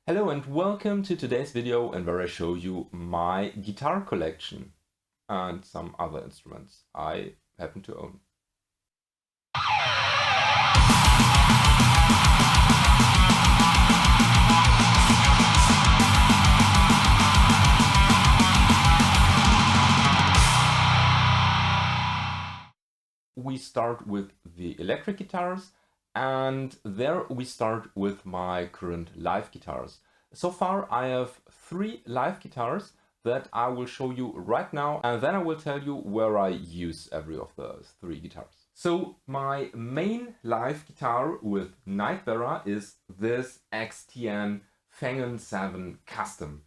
Hello and welcome to today's video, and where I show you my guitar collection and some other instruments I happen to own. We start with the electric guitars, and there we start with my current live guitars. So far I have 3 live guitars that I will show you right now, and then I will tell you where I use every of those 3 guitars. So my main live guitar with Nightbearer is this XTN Thomann 7 Custom.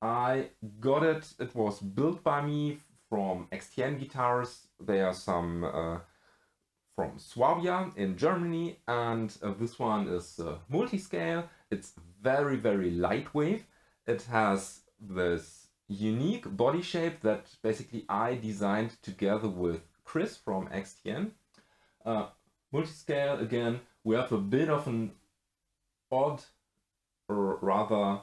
I got it, it was built by me from XTN guitars. They are some from Swabia in Germany, and this one is multi-scale. It's very lightweight. It has this unique body shape that basically I designed together with Chris from XTN. Multi-scale, again, we have a bit of an odd, or rather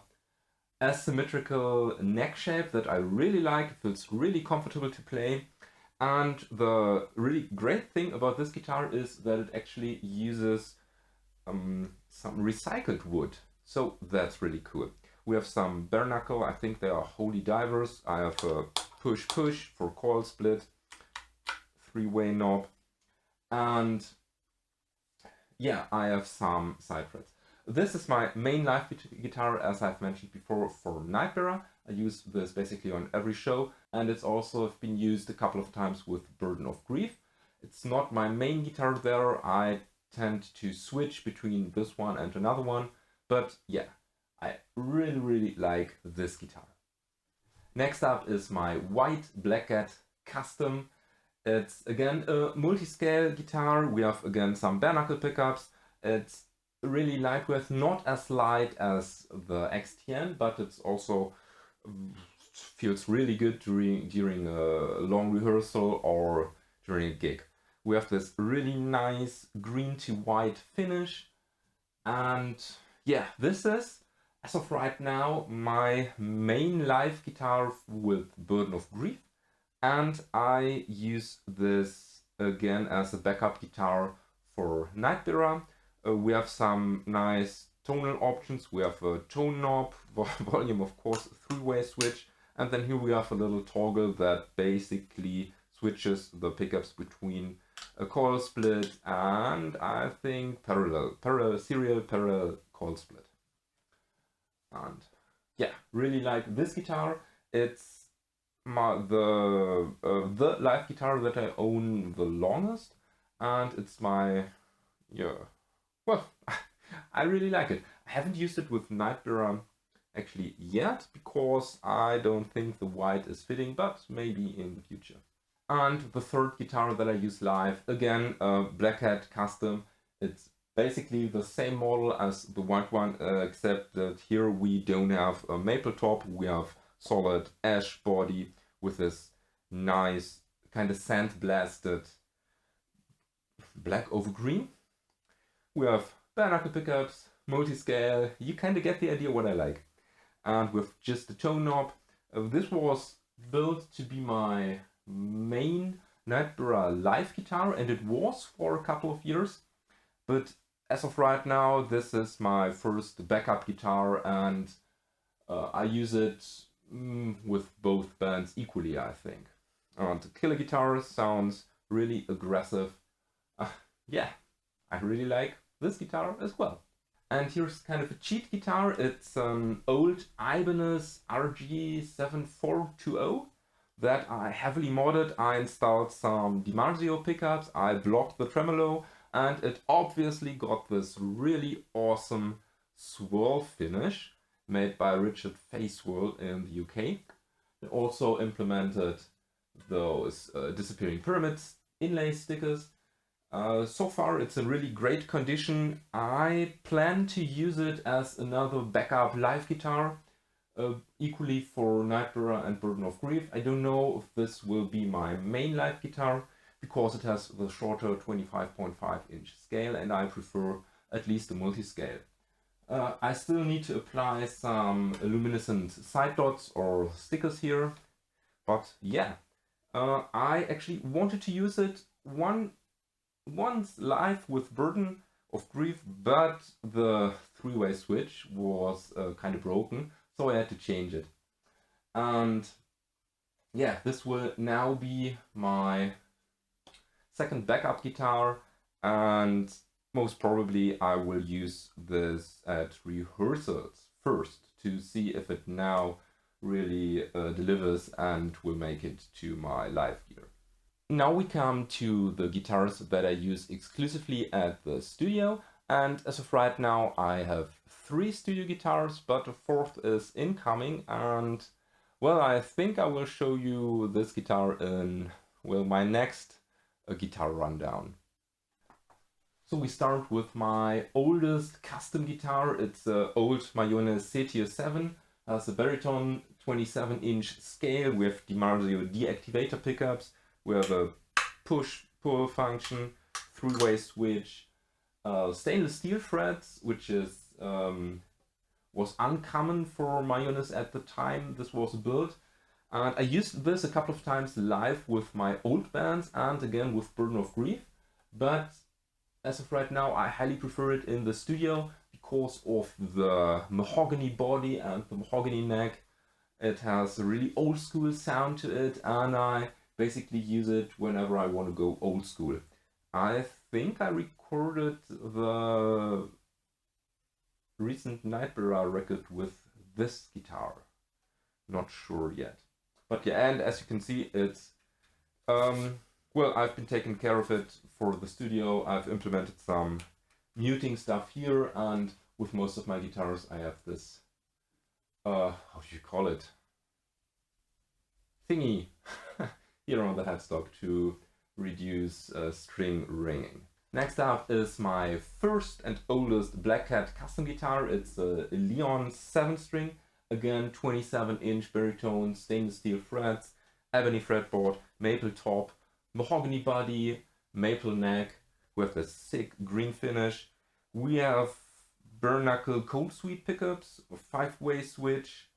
asymmetrical neck shape that I really like. It feels really comfortable to play. And the really great thing about this guitar is that it actually uses some recycled wood. So that's really cool. We have some bare knuckle, I think they are holy divers. I have a push-push for coil split, 3-way knob. And yeah, I have some side frets. This is my main live guitar, as I've mentioned before, for Nightbearer. I use this basically on every show, and it's also been used a couple of times with Burden of Grief. It's not my main guitar there. I tend to switch between this one and another one, but yeah, I really like this guitar. Next up is my white Black Cat Custom. It's again a multi-scale guitar. We have again some bare knuckle pickups. It's really lightweight, not as light as the XTN, but it's also feels really good during a long rehearsal or during a gig. We have this really nice green to white finish, and yeah, this is, as of right now, my main live guitar with Burden of Grief, and I use this again as a backup guitar for Nightbearer. We have some nice tonal options. We have a tone knob, volume of course, 3-way switch, and then here we have a little toggle that basically switches the pickups between a coil split and I think serial parallel coil split. And yeah, really like this guitar. It's the live guitar that I own the longest, and it's my, well, I really like it. I haven't used it with Nightbearer actually yet, because I don't think the white is fitting, but maybe in the future. And the third guitar that I use live, again, a Black Cat Custom. It's basically the same model as the white one, except that here we don't have a maple top, we have solid ash body with this nice kind of sand-blasted black over green. We have bare knuckle pickups, multi-scale. You kind of get the idea what I like. And with just the tone knob. This was built to be my main Nightbearer live guitar, and it was for a couple of years. But as of right now, this is my first backup guitar, and I use it with both bands equally, I think. And the killer guitar sounds really aggressive. Yeah, I really like this guitar as well. And here's kind of a cheat guitar. It's an old Ibanez RG7420 that I heavily modded. I installed some DiMarzio pickups, I blocked the tremolo, and it obviously got this really awesome swirl finish made by Richard Facewell in the UK. It also implemented those disappearing pyramids inlay stickers. So far it's in really great condition. I plan to use it as another backup live guitar, equally for Nightbearer and Burden of Grief. I don't know if this will be my main live guitar, because it has the shorter 25.5-inch scale, and I prefer at least a multi-scale. I still need to apply some luminescent side dots or stickers here, but yeah, I actually wanted to use it once live with Burden of Grief, but the three-way switch was kind of broken, so I had to change it. And yeah, this will now be my second backup guitar, and most probably I will use this at rehearsals first to see if it now really delivers and will make it to my live gear. Now we come to the guitars that I use exclusively at the studio, and as of right now I have 3 studio guitars, but a 4th is incoming, and well, I think I will show you this guitar in, well, my next guitar rundown. So we start with my oldest custom guitar. It's an old Mayone CTO7, has a baritone 27-inch scale with DiMarzio deactivator pickups. We have a push-pull function, 3-way switch, stainless steel frets, which is was uncommon for Mayones at the time this was built. And I used this a couple of times live with my old bands and again with Burden of Grief. But as of right now, I highly prefer it in the studio because of the mahogany body and the mahogany neck. It has a really old school sound to it, and I basically use it whenever I want to go old school. I think I recorded the recent Nightbearer record with this guitar. Not sure yet. But yeah, and as you can see, it's well, I've been taking care of it for the studio. I've implemented some muting stuff here, and with most of my guitars I have this how do you call it, thingy here on the headstock to reduce string ringing. Next up is my first and oldest Black Cat custom guitar. It's a Leon 7-string, again 27-inch baritone, stainless steel frets, ebony fretboard, maple top, mahogany body, maple neck with a sick green finish. We have bare knuckle cold sweet pickups, a 5-way switch,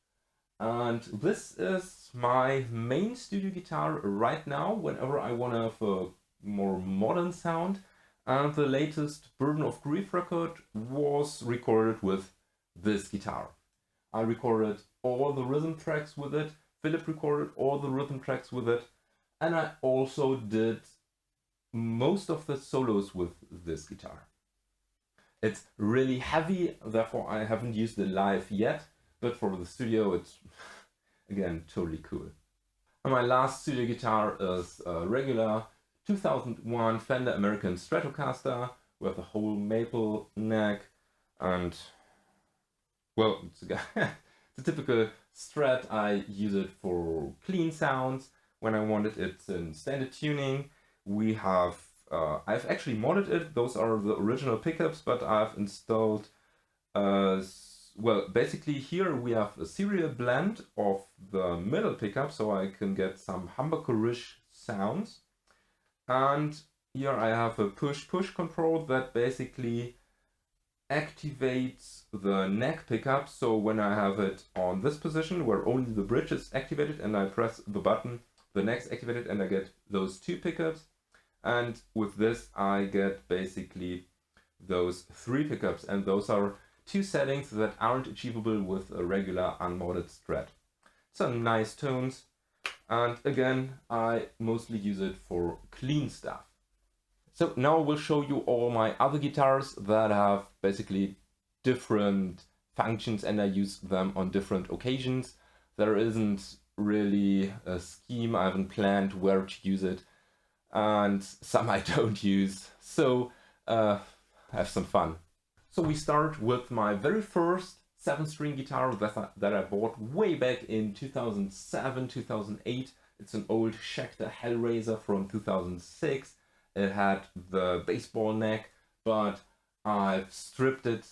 and this is my main studio guitar right now whenever I want to have a more modern sound. And the latest Burden of Grief record was recorded with this guitar. I recorded all the rhythm tracks with it, Philip recorded all the rhythm tracks with it, and I also did most of the solos with this guitar. It's really heavy, therefore I haven't used it live yet, but for the studio it's, again, totally cool. And my last studio guitar is a regular 2001 Fender American Stratocaster with a whole maple neck, and well, it's a typical Strat. I use it for clean sounds when I want it. It's in standard tuning. We have I've actually modded it. Those are the original pickups, but I've installed well, basically here we have a serial blend of the middle pickup, so I can get some humbucker-ish sounds. And here I have a push-push control that basically activates the neck pickup. So when I have it on this position where only the bridge is activated and I press the button, the neck's activated and I get those 2 pickups. And with this I get basically those 3 pickups, and those are 2 settings that aren't achievable with a regular unmodded Strat. Some nice tones. And again, I mostly use it for clean stuff. So now I will show you all my other guitars that have basically different functions and I use them on different occasions. There isn't really a scheme, I haven't planned where to use it, and some I don't use. So have some fun. So we start with my very first 7-string guitar that I bought way back in 2007, 2008. It's an old Schecter Hellraiser from 2006. It had the baseball neck, but I've stripped it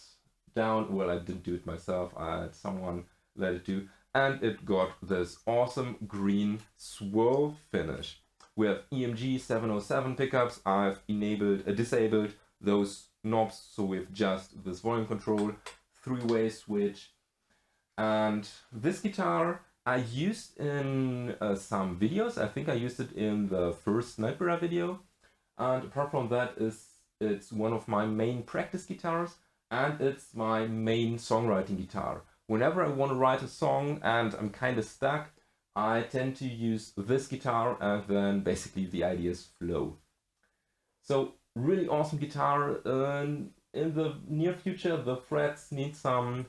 down. Well, I didn't do it myself. I had someone let it do. And it got this awesome green swirl finish. We have EMG 707 pickups. I've disabled those knobs, so we have just this volume control, three-way switch. And this guitar I used in some videos. I think I used it in the first Nightbearer video. And apart from that, it's one of my main practice guitars, and it's my main songwriting guitar. Whenever I want to write a song and I'm kind of stuck, I tend to use this guitar, and then basically the ideas flow. So really awesome guitar. In the near future, the frets need some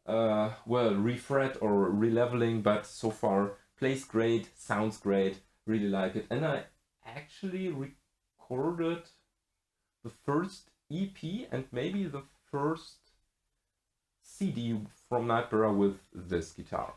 well, refret or releveling, but so far plays great, sounds great, really like it. And I actually recorded the first EP and maybe the first CD from Nightbearer with this guitar.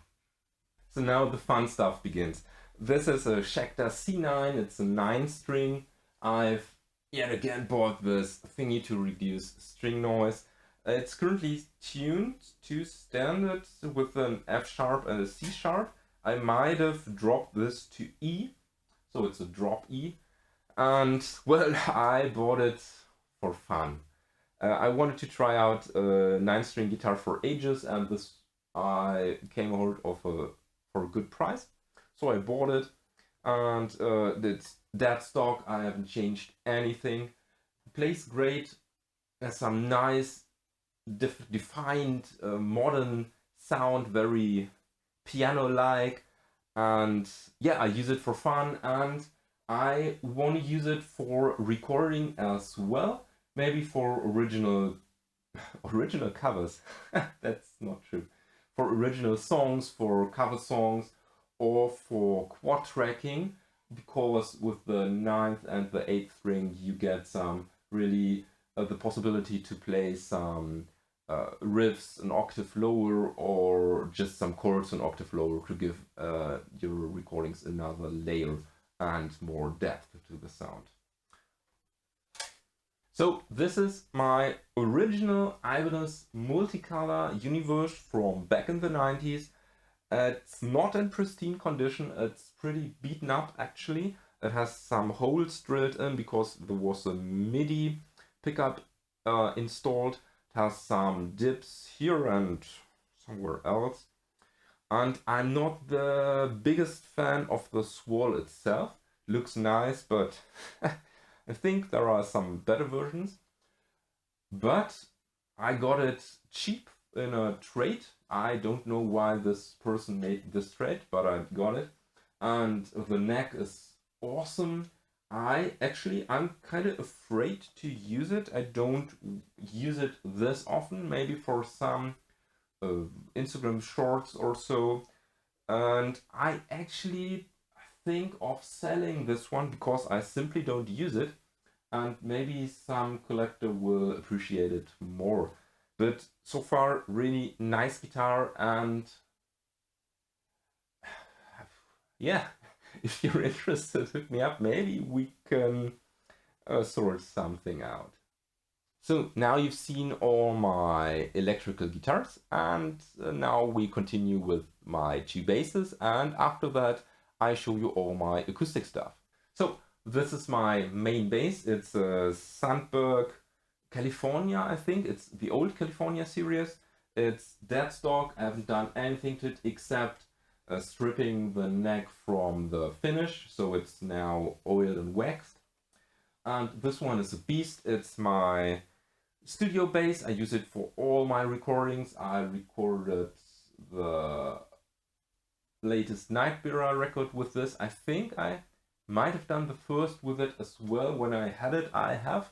So now the fun stuff begins. This is a Schecter C9, it's a 9-string. I've yet again bought this thingy to reduce string noise. It's currently tuned to standard with an F sharp and a C sharp. I might have dropped this to E, so it's a drop E. And well, I bought it for fun. I wanted to try out a 9-string guitar for ages, and this I came hold of for a good price. So I bought it, and it's dead stock. I haven't changed anything. It plays great. Has some nice defined modern sound, very piano-like, and yeah, I use it for fun, and I want to use it for recording as well, maybe for original covers. That's not true. For original songs, for cover songs, or for quad tracking, because with the 9th and the 8th string you get some really the possibility to play some riffs an octave lower, or just some chords an octave lower, to give your recordings another layer and more depth to the sound. So this is my original Ibanez multicolor Universe from back in the 90s. It's not in pristine condition, it's pretty beaten up actually. It has some holes drilled in because there was a MIDI pickup installed. It has some dips here and somewhere else. And I'm not the biggest fan of the swirl itself. Looks nice, but I think there are some better versions. But I got it cheap in a trade. I don't know why this person made this trade, but I got it. And the neck is awesome. I'm kind of afraid to use it. I don't use it this often, maybe for some Instagram shorts or so. And I actually think of selling this one because I simply don't use it, and maybe some collector will appreciate it more. But so far, really nice guitar, and yeah, if you're interested, hit me up. Maybe we can sort something out. So now you've seen all my electrical guitars, and now we continue with my 2 basses, and after that I show you all my acoustic stuff. So this is my main bass. It's a Sandberg California, I think. It's the old California series. It's dead stock. I haven't done anything to it except stripping the neck from the finish, so it's now oiled and waxed. And this one is a beast. It's my studio bass. I use it for all my recordings. I recorded the latest Nightbearer record with this. I think I might have done the first with it as well when I had it. I have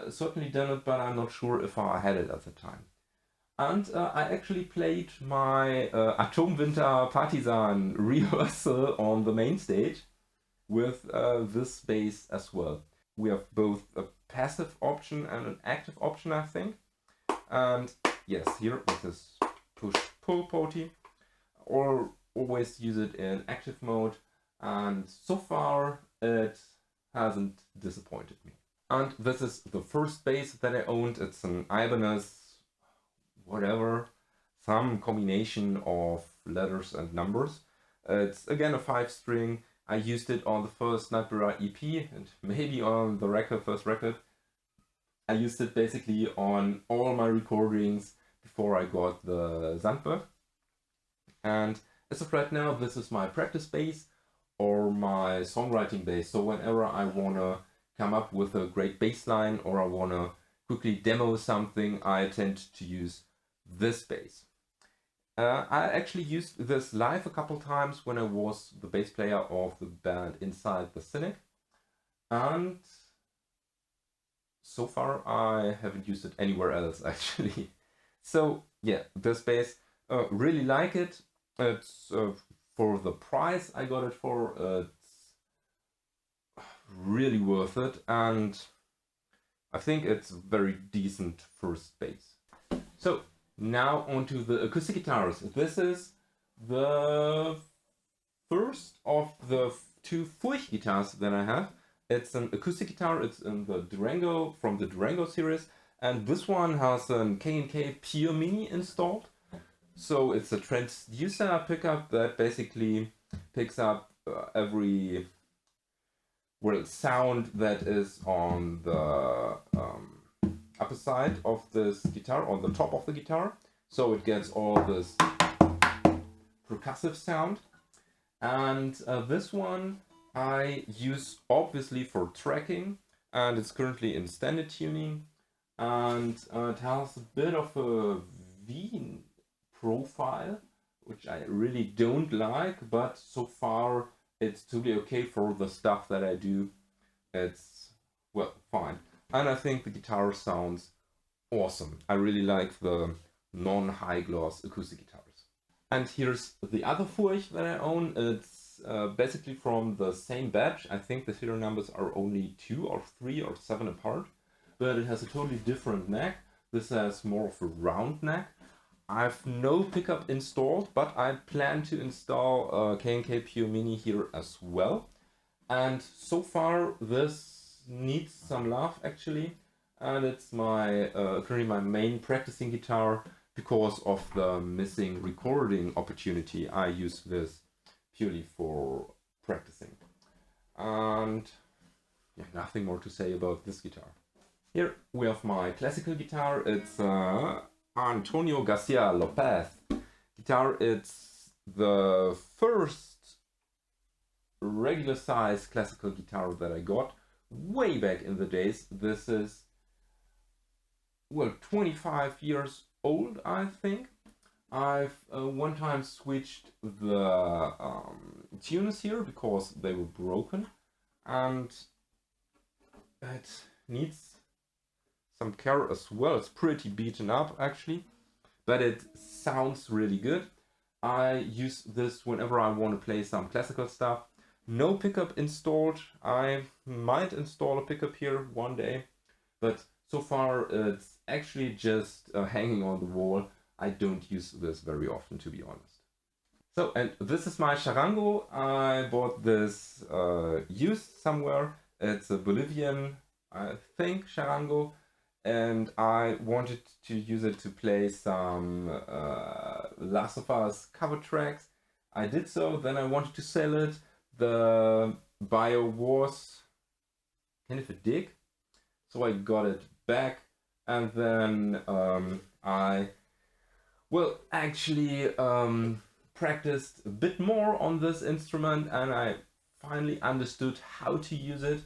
certainly done it, but I'm not sure if I had it at the time. And I actually played my Atomwinter Partisan rehearsal on the main stage with this bass as well. We have both a passive option and an active option, I think. And yes, here with this push-pull potty, or always use it in active mode, and so far it hasn't disappointed me. And this is the first bass that I owned. It's an Ibanez whatever, some combination of letters and numbers. It's again a 5-string. I used it on the first Nightbearer EP and maybe on the first record. I used it basically on all my recordings. before I got the Sandberg. And as of right now, this is my practice bass or my songwriting bass. So whenever I wanna come up with a great bass line or I wanna quickly demo something, I tend to use this bass. I actually used this live a couple times when I was the bass player of the band Inside the Cynic, and so far I haven't used it anywhere else actually. So yeah, this bass, really like it. It's for the price I got it for, it's really worth it, and I think it's very decent first bass. So now onto the acoustic guitars. This is the first of the two Furch guitars that I have. It's an acoustic guitar. It's in the Durango, from the Durango series, and this one has an K&K Pure Mini installed. So it's a transducer pickup that basically picks up every sound that is on the upper side of this guitar, on the top of the guitar. So it gets all this percussive sound. And this one I use obviously for tracking, and it's currently in standard tuning, and it has a bit of a V profile, which I really don't like, but so far it's totally okay for the stuff that I do. It's, well, fine. And I think the guitar sounds awesome. I really like the non-high gloss acoustic guitars. And here's the other Furch that I own. It's basically from the same batch. I think the serial numbers are only 2 or 3 or 7 apart, but it has a totally different neck. This has more of a round neck. I've no pickup installed, but I plan to install a K&K Pure Mini here as well. And so far this needs some love actually, and it's my currently my main practicing guitar because of the missing recording opportunity. I use this purely for practicing. And yeah, nothing more to say about this guitar. Here we have my classical guitar. It's Antonio Garcia Lopez guitar. It's the first regular size classical guitar that I got way back in the days. This is, well, 25 years old, I think. I've one time switched the tuners here because they were broken, and it needs some care as well. It's pretty beaten up actually, but it sounds really good. I use this whenever I want to play some classical stuff. No pickup installed. I might install a pickup here one day, but so far it's actually just hanging on the wall. I don't use this very often, to be honest. So, and this is my charango. I bought this used somewhere. It's a Bolivian, I think, charango, and I wanted to use it to play some Last of Us cover tracks. I did so, then I wanted to sell it. The buyer was kind of a dick, so I got it back, and then I, well, actually practiced a bit more on this instrument, and I finally understood how to use it,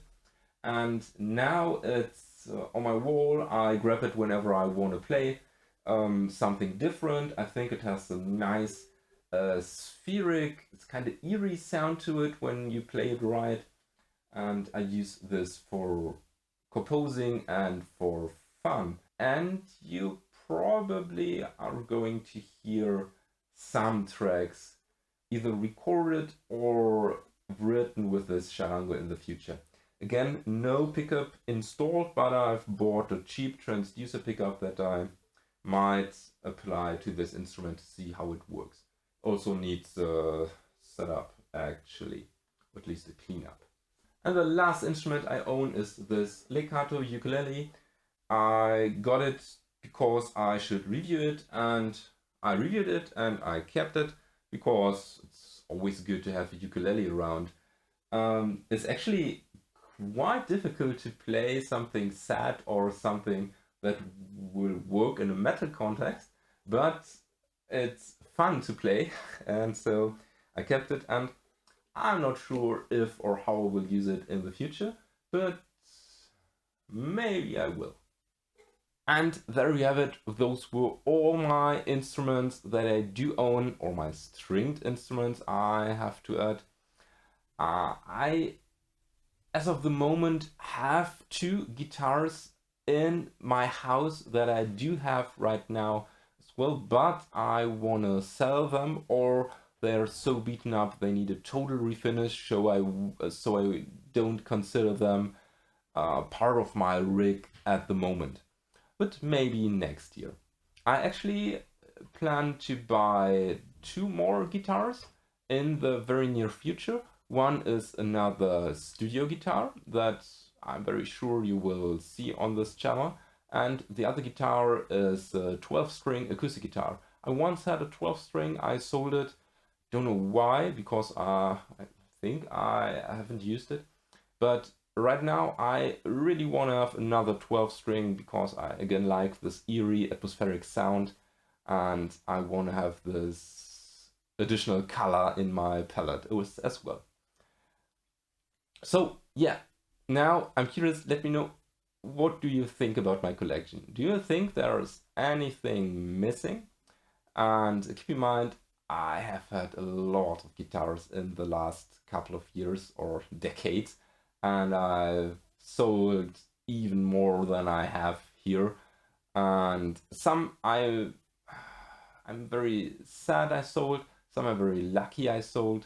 and now it's on my wall. I grab it whenever I want to play something different. I think it has a nice spheric, it's kind of eerie sound to it when you play it right, and I use this for composing and for fun. And you probably are going to hear some tracks either recorded or written with this charango in the future. Again, no pickup installed, but I've bought a cheap transducer pickup that I might apply to this instrument to see how it works. Also needs a setup actually, or at least a cleanup. And the last instrument I own is this legato ukulele. I got it because I should review it, and I reviewed it and I kept it because it's always good to have a ukulele around. It's actually quite difficult to play something sad or something that will work in a metal context, but it's fun to play, and so I kept it, and I'm not sure if or how I will use it in the future, but maybe I will. And there you have it. Those were all my instruments that I do own, or my stringed instruments, I have to add. I, as of the moment, have 2 guitars in my house that I do have right now as well, but I want to sell them, or they're so beaten up they need a total refinish, so I don't consider them part of my rig at the moment. But maybe next year. I actually plan to buy 2 more guitars in the very near future. One is another studio guitar that I'm very sure you will see on this channel, and the other guitar is a 12-string acoustic guitar. I once had a 12-string, I sold it, don't know why, because I think I haven't used it, but right now I really want to have another 12-string because I again like this eerie atmospheric sound, and I want to have this additional color in my palette as well. So yeah, now I'm curious, let me know, what do you think about my collection? Do you think there's anything missing? And keep in mind, I have had a lot of guitars in the last couple of years or decades, and I've sold even more than I have here. And some I'm very sad I sold, some I'm very lucky I sold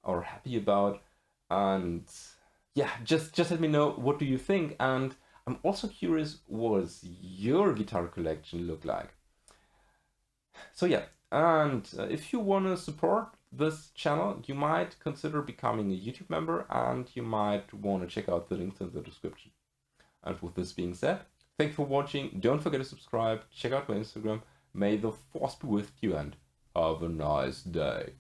or happy about. And yeah, just let me know, what do you think? And I'm also curious, what does your guitar collection look like? So yeah, and if you want to support this channel, you might consider becoming a YouTube member, and you might want to check out the links in the description. And with this being said, thank you for watching, don't forget to subscribe, check out my Instagram, may the force be with you, and have a nice day.